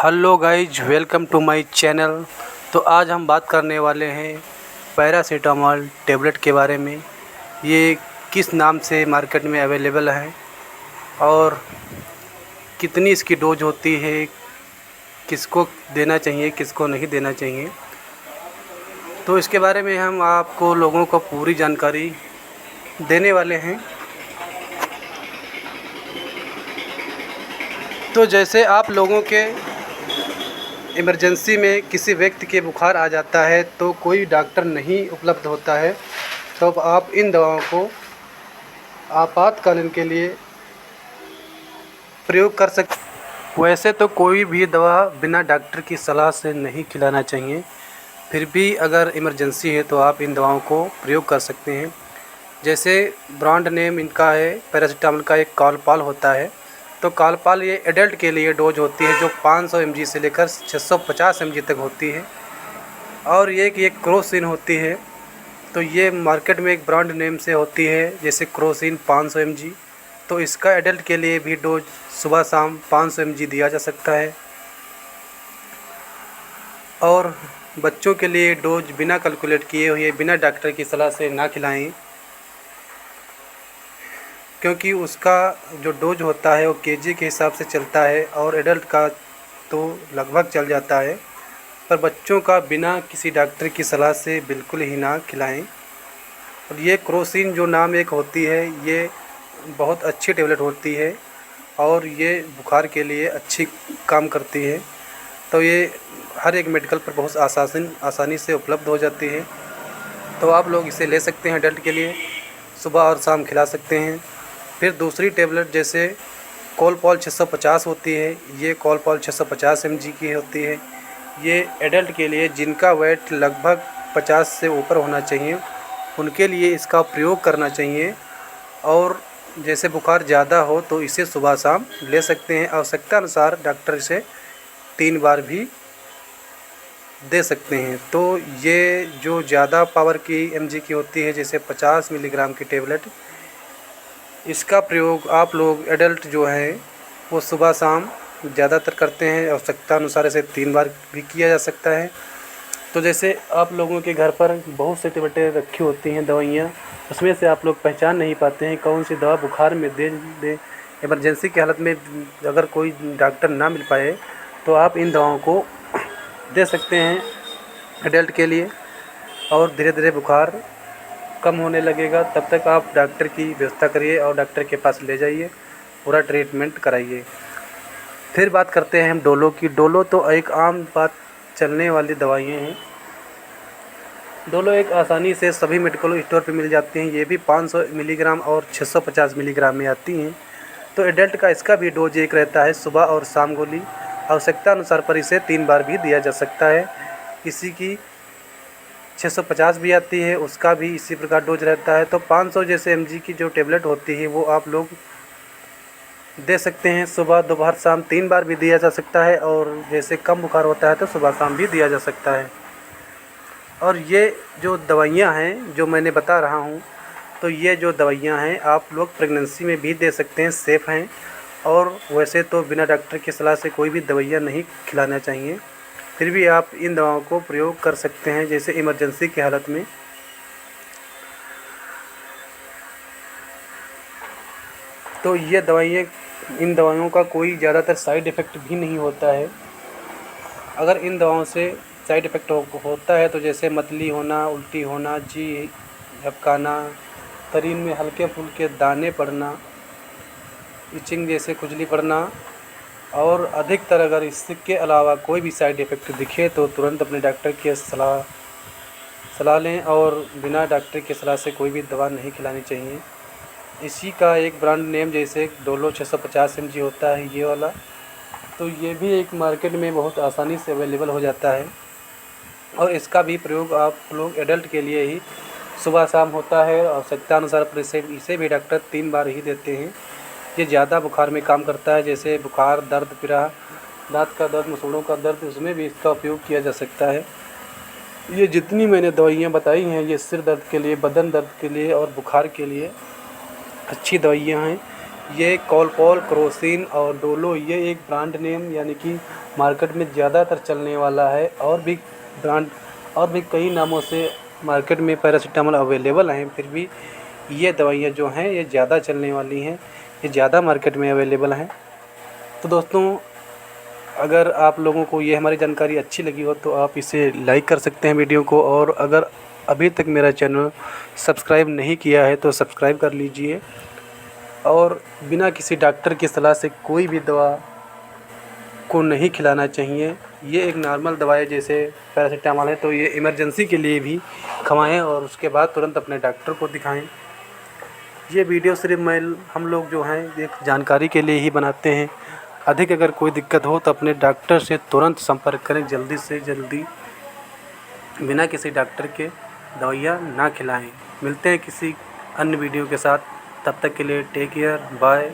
Hello guys, welcome to my channel. तो आज हम बात करने वाले हैं पैरासीटामोल टेबलेट के बारे में। ये किस नाम से मार्केट में अवेलेबल है और कितनी इसकी डोज होती है, किसको देना चाहिए किसको नहीं देना चाहिए, तो इसके बारे में हम आपको लोगों को पूरी जानकारी देने वाले हैं। तो जैसे आप लोगों के इमरजेंसी में किसी व्यक्ति के बुखार आ जाता है तो कोई डॉक्टर नहीं उपलब्ध होता है, तो आप इन दवाओं को आपातकालीन के लिए प्रयोग कर सकते। वैसे तो कोई भी दवा बिना डॉक्टर की सलाह से नहीं खिलाना चाहिए, फिर भी अगर इमरजेंसी है तो आप इन दवाओं को प्रयोग कर सकते हैं। जैसे ब्रांड नेम इनका है, पैरासीटामोल का एक कॉलपाल होता है। तो कॉलपाल ये एडल्ट के लिए डोज होती है जो 500 mg से लेकर 650 mg तक होती है। और ये क्रोसिन होती है, तो ये मार्केट में एक ब्रांड नेम से होती है जैसे क्रोसिन 500 mg। तो इसका एडल्ट के लिए भी डोज सुबह शाम 500 mg दिया जा सकता है। और बच्चों के लिए डोज बिना कैलकुलेट किए हुए बिना डॉक्टर की सलाह से ना खिलाएं, क्योंकि उसका जो डोज होता है वो केजी के हिसाब से चलता है और एडल्ट का तो लगभग चल जाता है। पर बच्चों का बिना किसी डॉक्टर की सलाह से बिल्कुल ही ना खिलाएं। और ये क्रोसिन जो नाम एक होती है, ये बहुत अच्छी टेबलेट होती है और ये बुखार के लिए अच्छी काम करती है। तो ये हर एक मेडिकल पर बहुत आसानी से उपलब्ध हो जाती है। तो आप लोग इसे ले सकते हैं, एडल्ट के लिए सुबह और शाम खिला सकते हैं। फिर दूसरी टेबलेट जैसे कॉलपाल 650 होती है, ये कॉलपाल 650 mg की होती है। ये एडल्ट के लिए जिनका वेट लगभग 50 से ऊपर होना चाहिए उनके लिए इसका प्रयोग करना चाहिए। और जैसे बुखार ज़्यादा हो तो इसे सुबह शाम ले सकते हैं। आवश्यकता अनुसार डॉक्टर इसे 3 बार भी दे सकते हैं। तो ये जो ज़्यादा पावर की mg की होती है जैसे 50 मिलीग्राम की टेबलेट, इसका प्रयोग आप लोग एडल्ट जो हैं वो सुबह शाम ज़्यादातर करते हैं। आवश्यकता अनुसार इसे 3 बार भी किया जा सकता है। तो जैसे आप लोगों के घर पर बहुत से टेबलेटें रखी होती हैं दवाइयाँ, उसमें से आप लोग पहचान नहीं पाते हैं कौन सी दवा बुखार में दे। इमरजेंसी की हालत में अगर कोई डॉक्टर ना मिल पाए तो आप इन दवाओं को दे सकते हैं एडल्ट के लिए, और धीरे धीरे बुखार कम होने लगेगा। तब तक आप डॉक्टर की व्यवस्था करिए और डॉक्टर के पास ले जाइए, पूरा ट्रीटमेंट कराइए। फिर बात करते हैं हम डोलो की। डोलो तो एक आम बात चलने वाली दवाइयाँ हैं। डोलो एक आसानी से सभी मेडिकल स्टोर पे मिल जाती हैं। ये भी 500 मिलीग्राम और 650 मिलीग्राम में आती हैं। तो एडल्ट का इसका भी डोज एक रहता है, सुबह और शाम गोली। आवश्यकता अनुसार पर इसे 3 बार भी दिया जा सकता है। किसी की 650 भी आती है, उसका भी इसी प्रकार डोज रहता है। तो 500 जैसे mg की जो टेबलेट होती है वो आप लोग दे सकते हैं। सुबह दोपहर शाम 3 बार भी दिया जा सकता है, और जैसे कम बुखार होता है तो सुबह शाम भी दिया जा सकता है। और ये जो दवाइयाँ हैं जो मैंने बता रहा हूँ, तो ये जो दवाइयाँ हैं आप लोग प्रेगनेंसी में भी दे सकते हैं, सेफ़ हैं। और वैसे तो बिना डॉक्टर की सलाह से कोई भी दवाइयाँ नहीं खिलाना चाहिए, फिर भी आप इन दवाओं को प्रयोग कर सकते हैं जैसे इमरजेंसी की हालत में। तो ये दवाइयाँ, इन दवाइयों का कोई ज़्यादातर साइड इफ़ेक्ट भी नहीं होता है। अगर इन दवाओं से साइड इफ़ेक्ट होता है तो जैसे मतली होना, उल्टी होना, जी झपकाना, शरीर में हल्के फुल्के दाने पड़ना, इचिंग जैसे खुजली पड़ना, और अधिकतर अगर इसके अलावा कोई भी साइड इफ़ेक्ट दिखे तो तुरंत अपने डॉक्टर की सलाह लें, और बिना डॉक्टर की सलाह से कोई भी दवा नहीं खिलानी चाहिए। इसी का एक ब्रांड नेम जैसे डोलो 650 mg होता है, ये वाला, तो ये भी एक मार्केट में बहुत आसानी से अवेलेबल हो जाता है। और इसका भी प्रयोग आप लोग एडल्ट के लिए ही सुबह शाम होता है। आवश्यकता अनुसार पर इसे भी डॉक्टर 3 बार ही देते हैं। ये ज़्यादा बुखार में काम करता है, जैसे बुखार, दर्द, पीड़ा, दांत का दर्द, मसूड़ों का दर्द, उसमें भी इसका उपयोग किया जा सकता है। ये जितनी मैंने दवाइयाँ बताई हैं ये सिर दर्द के लिए, बदन दर्द के लिए और बुखार के लिए अच्छी दवाइयाँ हैं। ये कॉलपॉल, क्रोसिन और डोलो ये एक ब्रांड नेम यानी कि मार्केट में ज़्यादातर चलने वाला है। और भी कई नामों से मार्केट में पैरासिटामोल अवेलेबल हैं, फिर भी ये दवाइयाँ जो हैं ये ज़्यादा चलने वाली हैं, ये ज़्यादा मार्केट में अवेलेबल हैं। तो दोस्तों, अगर आप लोगों को ये हमारी जानकारी अच्छी लगी हो तो आप इसे लाइक कर सकते हैं वीडियो को, और अगर अभी तक मेरा चैनल सब्सक्राइब नहीं किया है तो सब्सक्राइब कर लीजिए। और बिना किसी डॉक्टर की सलाह से कोई भी दवा को नहीं खिलाना चाहिए। ये एक नॉर्मल दवा है, जैसे पैरासिटामोल है तो ये इमरजेंसी के लिए भी खवाएं और उसके बाद तुरंत अपने डॉक्टर को दिखाएं। ये वीडियो सिर्फ हम लोग जो हैं एक जानकारी के लिए ही बनाते हैं। अधिक अगर कोई दिक्कत हो तो अपने डॉक्टर से तुरंत संपर्क करें, जल्दी से जल्दी, बिना किसी डॉक्टर के दवाइयाँ ना खिलाएं। मिलते हैं किसी अन्य वीडियो के साथ, तब तक के लिए टेक केयर, बाय।